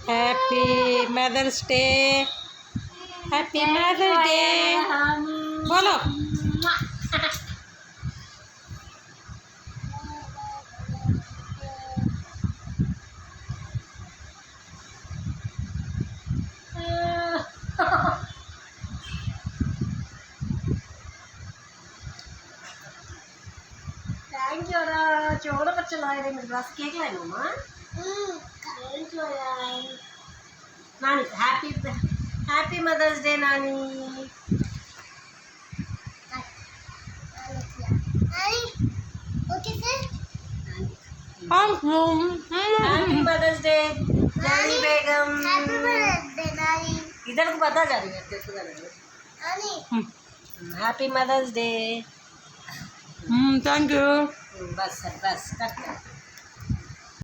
Happy mother's day, happy mother's day बोलो। Thank you रा चोड़ा बच्चा लाए रे मेरे पास केक लाए नो मां थैंक यू यार नानी हैप्पी मदर्स डे नानी okay sir happy mother's day नानी बेगम हैप्पी बर्थडे नानी। इधर को बता जा रही है देखो जा रही नानी happy mother's day thank you. बस कर